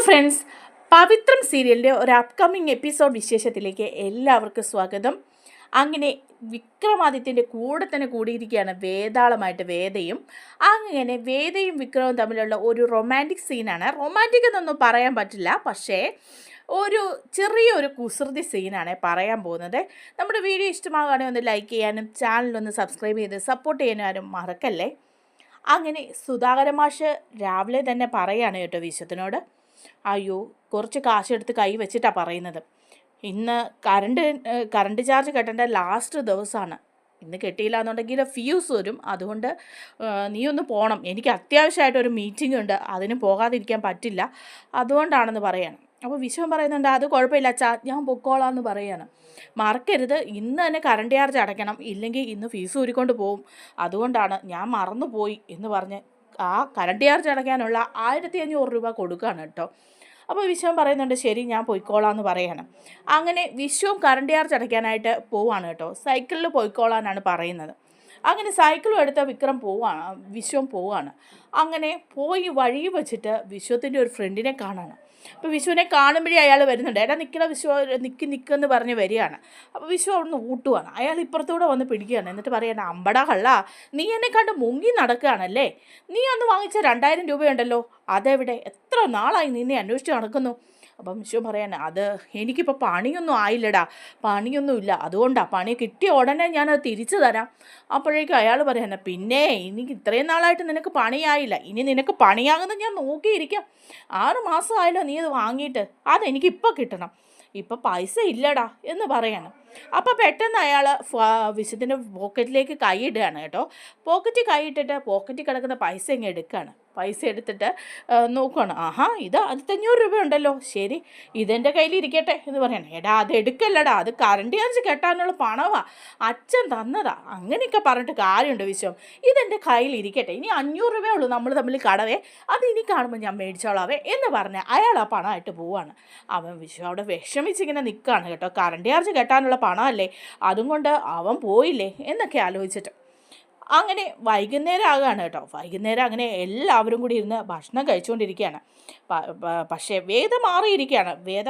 Friends, പവിത്രം സീരിയലിൻ്റെ ഒരു upcoming episode വിശേഷത്തിലേക്ക് എല്ലാവർക്കും സ്വാഗതം. അങ്ങനെ വിക്രമാദിത്യൻ്റെ കൂടെ തന്നെ കൂടിയിരിക്കുകയാണ് വേതാളമായിട്ട് വേദയും. അങ്ങനെ വേദയും വിക്രവും തമ്മിലുള്ള ഒരു റൊമാൻറ്റിക് സീനാണ്. റൊമാൻറ്റിക് എന്നൊന്നും പറയാൻ പറ്റില്ല, പക്ഷേ ഒരു ചെറിയൊരു കുസൃതി സീനാണ് പറയാൻ പോകുന്നത്. നമ്മുടെ വീഡിയോ ഇഷ്ടമാകുകയാണെങ്കിൽ ഒന്ന് ലൈക്ക് ചെയ്യാനും ചാനലൊന്ന് സബ്സ്ക്രൈബ് ചെയ്ത് സപ്പോർട്ട് ചെയ്യാനും മറക്കല്ലേ. അങ്ങനെ സുധാകരൻ മാഷ് രാവിലെ തന്നെ പറയാണ് കേട്ടോ വിശ്വത്തിനോട്, അയ്യോ കുറച്ച് കാശെടുത്ത് കൈ വെച്ചിട്ടാണ് പറയുന്നത്. ഇന്ന് കറണ്ട് ചാർജ് കെട്ടേണ്ട ലാസ്റ്റ് ദിവസമാണ്. ഇന്ന് കെട്ടിയില്ല എന്നുണ്ടെങ്കിൽ ഫ്യൂസ് വരും. അതുകൊണ്ട് നീ ഒന്ന് പോകണം, എനിക്ക് അത്യാവശ്യമായിട്ടൊരു മീറ്റിംഗ് ഉണ്ട്, അതിന് പോകാതിരിക്കാൻ പറ്റില്ല, അതുകൊണ്ടാണെന്ന് പറയണം. അപ്പോൾ വിശ്വം പറയുന്നുണ്ട്, അത് കുഴപ്പമില്ല അച്ഛാ, ഞാൻ പൊക്കോളാമെന്ന് പറയാണ്. മറക്കരുത്, ഇന്ന് തന്നെ കറണ്ട് ചാർജ് അടയ്ക്കണം, ഇല്ലെങ്കിൽ ഇന്ന് ഫീസ് ഊരിക്കൊണ്ട് പോവും, അതുകൊണ്ടാണ് ഞാൻ മറന്നുപോയി എന്ന് പറഞ്ഞ് ആ കറണ്ട് ചാർജ് അടയ്ക്കാനുള്ള 1500 രൂപ കൊടുക്കുകയാണ് കേട്ടോ. അപ്പോൾ വിശ്വം പറയുന്നുണ്ട്, ശരി ഞാൻ പോയിക്കോളാമെന്ന് പറയാണ്. അങ്ങനെ വിശ്വം കറണ്ട് ചാർജ് അടയ്ക്കാനായിട്ട് പോവാണ് കേട്ടോ. സൈക്കിളിൽ പോയിക്കോളാനാണ് പറയുന്നത്. അങ്ങനെ സൈക്കിളും എടുത്ത വിശ്വം പോവാണ്. അങ്ങനെ പോയി വഴി വെച്ചിട്ട് വിശ്വത്തിൻ്റെ ഒരു ഫ്രണ്ടിനെ കാണാണ്. അപ്പോൾ വിശ്വനെ കാണുമ്പോഴേ അയാൾ വരുന്നുണ്ട്. എടാ നിൽക്കണ വിശ്വ, നിൽക്കെന്ന് പറഞ്ഞ് വരികയാണ്. അപ്പോൾ വിശ്വം അവിടെ നിന്ന് ഊട്ടുവാണ്. അയാൾ ഇപ്പുറത്തൂടെ വന്ന് പിടിക്കുകയാണ്. എന്നിട്ട് പറയണം, അമ്പടാ കള്ള, നീ എന്നെ കണ്ട് മുങ്ങി നടക്കുകയാണല്ലേ, നീ അന്ന് വാങ്ങിച്ച 2000 രൂപയുണ്ടല്ലോ, അതെവിടെ, എത്ര നാളായി നിന്നെ അന്വേഷിച്ച് നടക്കുന്നു. അപ്പം വിശ്വം പറയാൻ, അത് എനിക്കിപ്പോൾ പണിയൊന്നും ആയില്ലടാ, പണിയൊന്നുമില്ല, അതുകൊണ്ടാണ്, പണി കിട്ടിയ ഉടനെ ഞാനത് തിരിച്ചു തരാം. അപ്പോഴേക്കും അയാൾ പറയാൻ, പിന്നെ എനിക്ക് ഇത്രയും നാളായിട്ട് നിനക്ക് പണിയായില്ല, ഇനി നിനക്ക് പണിയാകുന്നത് ഞാൻ നോക്കിയിരിക്കാം. 6 മാസമായല്ലോ നീ അത് വാങ്ങിയിട്ട്, അതെനിക്കിപ്പോൾ കിട്ടണം, ഇപ്പം പൈസ ഇല്ലടാ എന്ന് പറയണം. അപ്പോൾ പെട്ടെന്ന് അയാൾ വിശ്വത്തിൻ്റെ പോക്കറ്റിലേക്ക് കൈയിടുകയാണ് കേട്ടോ. പോക്കറ്റിൽ കൈയിട്ടിട്ട് പോക്കറ്റിൽ കിടക്കുന്ന പൈസ ഇങ്ങ് എടുക്കുകയാണ്. പൈസ എടുത്തിട്ട് നോക്കുകയാണ്. ആഹാ, ഇത് 1500 രൂപ ഉണ്ടല്ലോ, ശരി ഇതെൻ്റെ കയ്യിലിരിക്കട്ടെ എന്ന് പറയണം. എടാ അത് എടുക്കല്ലടാ, അത് കറണ്ട് ചാർജ് കെട്ടാനുള്ള പണവാ, അച്ഛൻ തന്നതാ, അങ്ങനെയൊക്കെ പറഞ്ഞിട്ട് കാര്യമുണ്ട് വിശ്വം, ഇതെൻ്റെ കയ്യിലിരിക്കട്ടെ, ഇനി 500 രൂപയേ ഉള്ളൂ നമ്മൾ തമ്മിൽ കടവേ, അത് ഇനി കാണുമ്പോൾ ഞാൻ മേടിച്ചോളാവേ എന്ന് പറഞ്ഞ് അയാൾ ആ പണമായിട്ട് പോവാണ്. അവൻ വിശ്വം അവിടെ വിഷമിച്ചിങ്ങനെ നിൽക്കുകയാണ് കേട്ടോ. കറണ്ട് ചാർജ് കെട്ടാനുള്ള പണമല്ലേ, അതും കൊണ്ട് അവൻ പോയില്ലേ എന്നൊക്കെ ആലോചിച്ചിട്ട്. അങ്ങനെ വൈകുന്നേരം ആകുകയാണ് കേട്ടോ. വൈകുന്നേരം അങ്ങനെ എല്ലാവരും കൂടി ഇരുന്ന് ഭക്ഷണം കഴിച്ചുകൊണ്ടിരിക്കുകയാണ്. പക്ഷേ വേദ മാറിയിരിക്കുകയാണ്. വേദ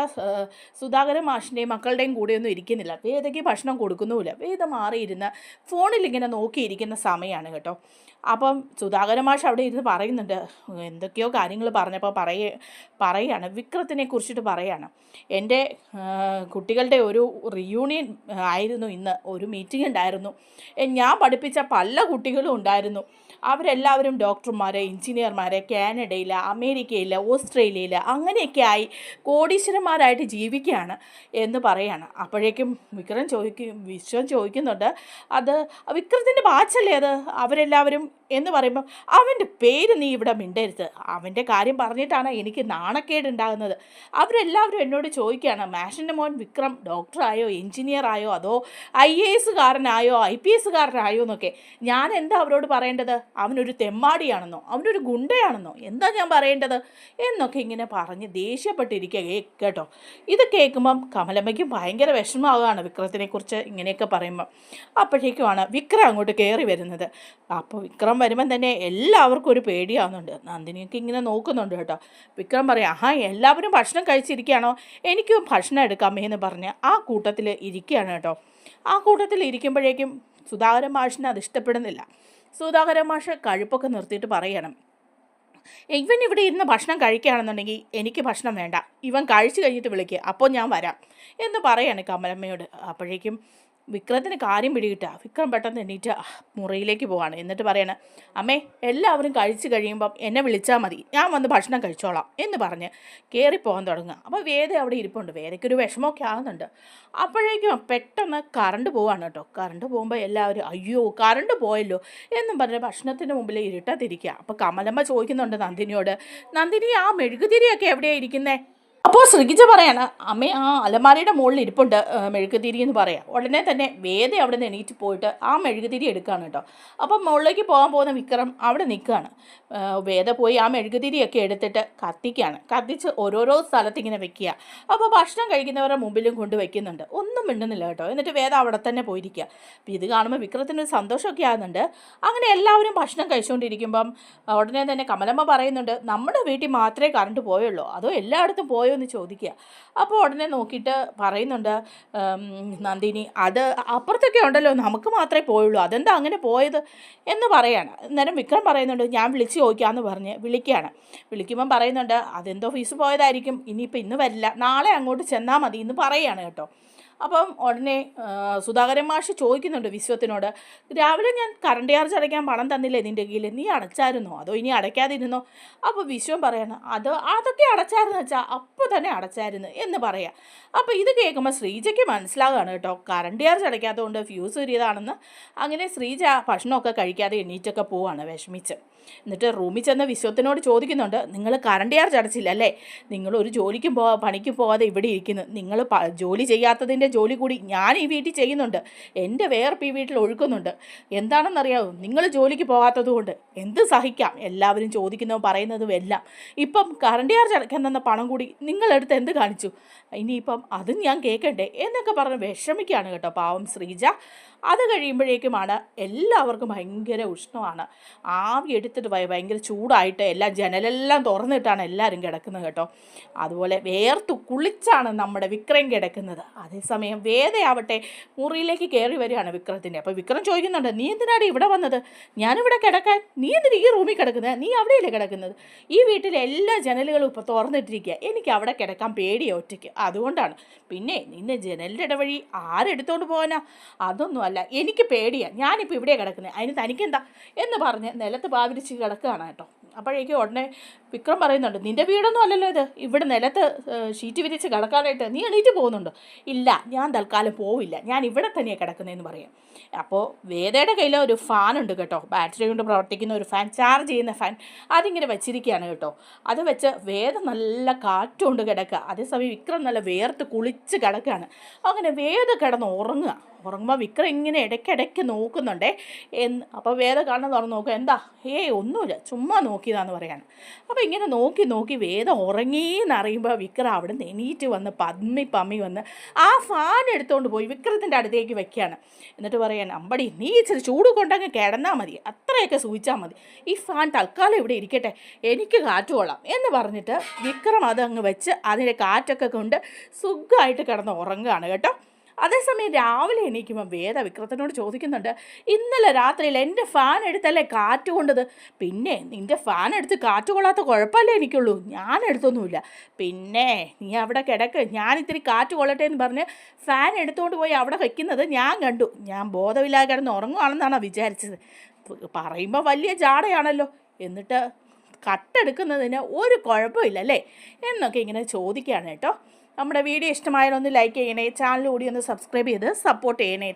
സുധാകരൻ മാഷിൻ്റെയും മക്കളുടെയും കൂടെയൊന്നും ഇരിക്കുന്നില്ല. വേദയ്ക്ക് ഭക്ഷണം കൊടുക്കുന്നുമില്ല. വേദ മാറിയിരുന്ന് ഫോണിലിങ്ങനെ നോക്കിയിരിക്കുന്ന സമയമാണ് കേട്ടോ. അപ്പം സുധാകരൻ മാഷ് അവിടെ ഇരുന്ന് പറയുന്നുണ്ട്, എന്തൊക്കെയോ കാര്യങ്ങൾ പറഞ്ഞപ്പോൾ പറയാണ് വിക്രത്തിനെ കുറിച്ചിട്ട് പറയാണ്. എൻ്റെ കുട്ടികളുടെ ഒരു റിയൂണിയൻ ആയിരുന്നു ഇന്ന്, ഒരു മീറ്റിംഗ് ഉണ്ടായിരുന്നു, ഞാൻ പഠിപ്പിച്ച പല കുട്ടികളും ഉണ്ടായിരുന്നു, അവരെല്ലാവരും ഡോക്ടർമാർ, എഞ്ചിനീയർമാർ, കാനഡയിൽ, അമേരിക്കയിൽ, ഓസ്ട്രേലിയയിൽ അങ്ങനെയൊക്കെ ആയി കോടീശ്വരന്മാരായിട്ട് ജീവിക്കുകയാണ് എന്ന് പറയാണ്. അപ്പോഴേക്കും വിശ്വം ചോദിക്കുന്നുണ്ട്, അത് വിക്രത്തിൻ്റെ ബാച്ചല്ലേ അത് അവരെല്ലാവരും എന്ന് പറയുമ്പം, അവൻ്റെ പേര് നീ ഇവിടെ മിണ്ടരുത്, അവൻ്റെ കാര്യം പറഞ്ഞിട്ടാണ് എനിക്ക് നാണക്കേടുണ്ടാകുന്നത്. അവരെല്ലാവരും എന്നോട് ചോദിക്കുകയാണ്, മാഷിൻ്റെ മോൻ വിക്രം ഡോക്ടറായോ എഞ്ചിനീയറായോ അതോ IAS കാരനായോ IPS കാരനായോ എന്നൊക്കെ. ഞാൻ എന്താ അവരോട് പറയേണ്ടത്? അവനൊരു തെമ്മാടിയാണെന്നോ അവനൊരു ഗുണ്ടയാണെന്നോ എന്താ ഞാൻ പറയേണ്ടത് എന്നൊക്കെ ഇങ്ങനെ പറഞ്ഞ് ദേഷ്യപ്പെട്ടിരിക്കുക കേട്ടോ. ഇത് കേൾക്കുമ്പം കമലമ്മയ്ക്കും ഭയങ്കര വിഷമമാവുകയാണ് വിക്രത്തിനെക്കുറിച്ച് ഇങ്ങനെയൊക്കെ പറയുമ്പം. അപ്പോഴേക്കുമാണ് വിക്രം അങ്ങോട്ട് കയറി വരുന്നത്. അപ്പോൾ വിക്രം വരുമ്പം തന്നെ എല്ലാവർക്കും ഒരു പേടിയാവുന്നുണ്ട്. നന്ദിനിയൊക്കെ ഇങ്ങനെ നോക്കുന്നുണ്ട് കേട്ടോ. വിക്രം പറയാം, ആഹാ എല്ലാവരും ഭക്ഷണം കഴിച്ചിരിക്കുകയാണോ, എനിക്കും ഭക്ഷണം എടുക്കാമേ എന്ന് പറഞ്ഞ് ആ കൂട്ടത്തിൽ ഇരിക്കുകയാണ് കേട്ടോ. ആ കൂട്ടത്തിൽ ഇരിക്കുമ്പോഴേക്കും സുധാകരൻ മാഷിന് അത് ഇഷ്ടപ്പെടുന്നില്ല. സുധാകരൻ മാഷ് കഴുപ്പൊക്കെ നിർത്തിയിട്ട് പറയണം, ഇവൻ ഇവിടെ ഇരുന്ന് ഭക്ഷണം കഴിക്കുകയാണെന്നുണ്ടെങ്കിൽ എനിക്ക് ഭക്ഷണം വേണ്ട, ഇവൻ കഴിച്ചു കഴിഞ്ഞിട്ട് വിളിക്കുക, അപ്പോൾ ഞാൻ വരാം എന്ന് പറയാണ് കമലമ്മയോട്. അപ്പോഴേക്കും വിക്രത്തിന് കാര്യം പിടികിട്ടുക. വിക്രം പെട്ടെന്ന് എണീറ്റ് മുറിയിലേക്ക് പോവാണ്. എന്നിട്ട് പറയണ, അമ്മേ എല്ലാവരും കഴിച്ച് കഴിയുമ്പം എന്നെ വിളിച്ചാൽ മതി, ഞാൻ വന്ന് ഭക്ഷണം കഴിച്ചോളാം എന്ന് പറഞ്ഞ് കയറിപ്പോകാൻ തുടങ്ങുക. അപ്പോൾ വേദ അവിടെ ഇരിപ്പുണ്ട്. വേദയ്ക്കൊരു വിഷമമൊക്കെ ആകുന്നുണ്ട്. അപ്പോഴേക്കും പെട്ടെന്ന് കറണ്ട് പോവാണ് കേട്ടോ. കറണ്ട് പോകുമ്പോൾ എല്ലാവരും അയ്യോ കറണ്ട് പോയല്ലോ എന്നും പറഞ്ഞ് ഭക്ഷണത്തിന് മുമ്പിൽ ഇരുട്ടാതിരിക്കുക. അപ്പോൾ കമലമ്മ ചോദിക്കുന്നുണ്ട് നന്ദിനിയോട്, നന്ദിനി ആ മെഴുകുതിരിയൊക്കെ എവിടെയാണ് ഇരിക്കുന്നത്? അപ്പോൾ ശ്രീജ പറയാണ്, അമ്മ ആ അലമാരയുടെ മുകളിൽ ഇരിപ്പുണ്ട് മെഴുകുതിരി എന്ന് പറയാം. ഉടനെ തന്നെ വേദ അവിടെ നിന്ന് എണീറ്റ് പോയിട്ട് ആ മെഴുകുതിരി എടുക്കുകയാണ് കേട്ടോ. അപ്പം മുകളിലേക്ക് പോകാൻ പോകുന്ന വിക്രം അവിടെ നിൽക്കുകയാണ്. വേദ പോയി ആ മെഴുകുതിരിയൊക്കെ എടുത്തിട്ട് കത്തിച്ച് ഓരോരോ സ്ഥലത്ത് ഇങ്ങനെ വെക്കുക. അപ്പോൾ ഭക്ഷണം കഴിക്കുന്നവരുടെ മുമ്പിലും കൊണ്ട് വെക്കുന്നുണ്ട്. ഒന്നും മിണ്ടുന്നില്ല കേട്ടോ. എന്നിട്ട് വേദ അവിടെ തന്നെ പോയിരിക്കുക. അപ്പോൾ ഇത് കാണുമ്പോൾ വിക്രത്തിനൊരു സന്തോഷമൊക്കെ ആകുന്നുണ്ട്. അങ്ങനെ എല്ലാവരും ഭക്ഷണം കഴിച്ചുകൊണ്ടിരിക്കുമ്പം ഉടനെ തന്നെ കമലമ്മ പറയുന്നുണ്ട്, നമ്മുടെ വീട്ടിൽ മാത്രമേ കറണ്ട് പോയുള്ളൂ, അതോ എല്ലായിടത്തും പോയോ എന്ന് ചോദിക്കുക. അപ്പോൾ ഉടനെ നോക്കിയിട്ട് പറയുന്നുണ്ട് നന്ദിനി, അത് അപ്പുറത്തൊക്കെ ഉണ്ടല്ലോ, നമുക്ക് മാത്രമേ പോയുള്ളൂ, അതെന്താ അങ്ങനെ പോയത് എന്ന് പറയാണ്. അന്നേരം വിക്രം പറയുന്നുണ്ട്, ഞാൻ വിളിച്ച് ചോദിക്കാമെന്ന് പറഞ്ഞ് വിളിക്കുമ്പം പറയുന്നുണ്ട്, അതെന്തോ ഫീസ് പോയതായിരിക്കും, ഇനിയിപ്പോൾ ഇന്ന് വരില്ല, നാളെ അങ്ങോട്ട് ചെന്നാൽ മതി എന്ന് പറയുകയാണ് കേട്ടോ. അപ്പം ഉടനെ സുധാകരൻ മാഷ് ചോദിക്കുന്നുണ്ട് വിശ്വത്തിനോട്, രാവിലെ ഞാൻ കറണ്ട് ചാർജ് അടയ്ക്കാൻ പണം തന്നില്ലേ നിൻ്റെ കയ്യിൽ, നീ അടച്ചായിരുന്നോ അതോ ഇനി അടയ്ക്കാതിരുന്നോ? അപ്പോൾ വിശ്വം പറയാണ്, അതൊക്കെ അടച്ചായിരുന്നു വെച്ചാൽ അപ്പോൾ തന്നെ അടച്ചായിരുന്നു എന്ന് പറയാം. അപ്പോൾ ഇത് കേൾക്കുമ്പോൾ ശ്രീജയ്ക്ക് മനസ്സിലാവുകയാണ് കേട്ടോ, കറണ്ട് ചാർജ് അടയ്ക്കാത്തതുകൊണ്ട് ഫ്യൂസ് ഊരിയതാണെന്ന്. അങ്ങനെ ശ്രീജ ഭക്ഷണമൊക്കെ കഴിക്കാതെ എണീറ്റൊക്കെ പോവാണ് വിഷമിച്ച്. എന്നിട്ട് റൂമിൽ ചെന്ന് വിശ്വത്തിനോട് ചോദിക്കുന്നുണ്ട്, നിങ്ങൾ കറണ്ട് ചാർജ് അടച്ചില്ല അല്ലേ, നിങ്ങൾ ഒരു ജോലിക്കും പണിക്കും പോവാതെ ഇവിടെ ഇരിക്കുന്നു, നിങ്ങൾ ജോലി ചെയ്യാത്തതിൻ്റെ ജോലി കൂടി ഞാൻ ഈ വീട്ടിൽ ചെയ്യുന്നുണ്ട്, എൻ്റെ വേർപ്പ് ഈ വീട്ടിൽ ഒഴുക്കുന്നുണ്ട്, എന്താണെന്നറിയാമോ, നിങ്ങൾ ജോലിക്ക് പോകാത്തത് കൊണ്ട് എന്ത് സഹിക്കാം, എല്ലാവരും ചോദിക്കുന്നതും പറയുന്നതും എല്ലാം. ഇപ്പം കറണ്ട് ചാർജ് അടയ്ക്കാൻ തന്ന പണം കൂടി നിങ്ങളെടുത്ത് എന്ത് കാണിച്ചു, ഇനിയിപ്പം അതും ഞാൻ കേൾക്കണ്ടേ എന്നൊക്കെ പറഞ്ഞ് വിഷമിക്കുകയാണ് കേട്ടോ പാവം ശ്രീജ. അത് കഴിയുമ്പോഴേക്കുമാണ് എല്ലാവർക്കും ഭയങ്കര ഉഷ്ണമാണ്, ആവി എടുത്തിട്ട് ഭയങ്കര ചൂടായിട്ട് ജനലെല്ലാം തുറന്നിട്ടാണ് എല്ലാവരും കിടക്കുന്നത് കേട്ടോ. അതുപോലെ വേർത്തു കുളിച്ചാണ് നമ്മുടെ വിക്രം കിടക്കുന്നത്. അതേസമയം വേദയാവട്ടെ മുറിയിലേക്ക് കയറി വരികയാണ് വിക്രത്തിൻ്റെ. അപ്പോൾ വിക്രം ചോദിക്കുന്നുണ്ട്, നീ എന്തിനാണ് ഇവിടെ വന്നത്, ഞാനിവിടെ കിടക്കാൻ, നീ എന്തിനാ ഈ റൂമിൽ കിടക്കുന്നത്, നീ അവിടെയല്ലേ കിടക്കുന്നത്, ഈ വീട്ടിലെ എല്ലാ ജനലുകളും ഇപ്പോൾ തുറന്നിട്ടിരിക്കുക, എനിക്ക് അവിടെ കിടക്കാൻ പേടിയോ ഒറ്റയ്ക്ക്, അതുകൊണ്ടാണ്, പിന്നെ നിന്നെ ജനലിൻ്റെ ഇടവഴി ആരെടുത്തോണ്ട് പോകാനാ, അതൊന്നും അല്ല, എനിക്ക് പേടിയാണ്, ഞാനിപ്പോൾ ഇവിടെ കിടക്കുന്നത്, അതിന് തനിക്കെന്താ എന്ന് പറഞ്ഞ് നിലത്ത് പാവിരിച്ച് കിടക്കുകയാണ് കേട്ടോ. അപ്പോഴേക്കും ഉടനെ വിക്രം പറയുന്നുണ്ട്, നിൻ്റെ വീടൊന്നും അല്ലല്ലോ ഇത്, ഇവിടെ നിലത്ത് ഷീറ്റ് വിരിച്ച് കിടക്കാനായിട്ട് നീ എണീറ്റ് പോകുന്നുണ്ടോ? ഇല്ല, ഞാൻ തൽക്കാലം പോവില്ല, ഞാൻ ഇവിടെ തന്നെയാണ് കിടക്കുന്നതെന്ന് പറയാം. അപ്പോൾ വേദയുടെ കയ്യിൽ ഒരു ഫാനുണ്ട് കേട്ടോ, ബാറ്ററി കൊണ്ട് പ്രവർത്തിക്കുന്ന ഒരു ഫാൻ, ചാർജ് ചെയ്യുന്ന ഫാൻ, അതിങ്ങനെ വെച്ചിരിക്കുകയാണ് കേട്ടോ. അത് വെച്ച് വേദ നല്ല കാറ്റുകൊണ്ട് കിടക്കുക, അതേസമയം വിക്രം നല്ല വേർത്ത് കുളിച്ച് കിടക്കുകയാണ്. അങ്ങനെ വേദ കിടന്ന് ഉറങ്ങുമ്പോൾ വിക്രം ഇങ്ങനെ ഇടയ്ക്കിടയ്ക്ക് നോക്കുന്നുണ്ടേ. അപ്പോൾ വേദ കണ്ണ് തുറന്ന് നോക്കുക, എന്താ ഒന്നുമില്ല, ചുമ്മാ നോക്കിയതാന്ന് പറയാണ്. അപ്പോൾ ഇങ്ങനെ നോക്കി വേദ ഉറങ്ങിയെന്നറിയുമ്പോൾ വിക്രം അവിടെ നിന്ന് എണീറ്റ് വന്ന് പമ്മി വന്ന് ആ ഫാൻ എടുത്തുകൊണ്ട് പോയി വിക്രത്തിൻ്റെ അടുത്തേക്ക് വെക്കുകയാണ്. എന്നിട്ട് പറയാൻ, അമ്പടി നീ ഇച്ചിരി ചൂട് കൊണ്ടങ്ങ് കിടന്നാൽ മതി, അത്രയൊക്കെ സൂചിച്ചാൽ മതി, ഈ ഫാൻ തൽക്കാലം ഇവിടെ ഇരിക്കട്ടെ, എനിക്ക് കാറ്റ് കൊള്ളാം എന്ന് പറഞ്ഞിട്ട് വിക്രം അതങ്ങ് വെച്ച് അതിൻ്റെ കാറ്റൊക്കെ കൊണ്ട് സുഖമായിട്ട് കിടന്ന് ഉറങ്ങുകയാണ് കേട്ടോ. അതേസമയം രാവിലെ എണീക്കുമ്പോൾ വേദ വിക്രത്തിനോട് ചോദിക്കുന്നുണ്ട്, ഇന്നലെ രാത്രിയിൽ എൻ്റെ ഫാൻ എടുത്തല്ലേ കാറ്റ് കൊണ്ടത്, പിന്നെ നിൻ്റെ ഫാൻ എടുത്ത് കാറ്റ് കൊള്ളാത്ത കുഴപ്പമല്ലേ എനിക്കുള്ളൂ, ഞാൻ എടുത്തൊന്നുമില്ല, പിന്നെ നീ അവിടെ കിടക്ക്, ഞാൻ ഇത്തിരി കാറ്റ് കൊള്ളട്ടെ എന്ന് പറഞ്ഞ് ഫാൻ എടുത്തുകൊണ്ട് പോയി അവിടെ വയ്ക്കുന്നത് ഞാൻ കണ്ടു, ഞാൻ ബോധമില്ലാതെ കിടന്ന് ഉറങ്ങുകയാണെന്നാണോ വിചാരിച്ചത്, പറയുമ്പോൾ വലിയ ജാടയാണല്ലോ, എന്നിട്ട് കട്ടെടുക്കുന്നതിന് ഒരു കുഴപ്പമില്ലല്ലേ എന്നൊക്കെ ഇങ്ങനെ ചോദിക്കുകയാണ് കേട്ടോ. നമ്മുടെ വീഡിയോ ഇഷ്ടമായാലൊന്ന് ലൈക്ക് ചെയ്യണേ, ചാനൽ കൂടി ഒന്ന് സബ്സ്ക്രൈബ് ചെയ്ത് സപ്പോർട്ട് ചെയ്യണേ.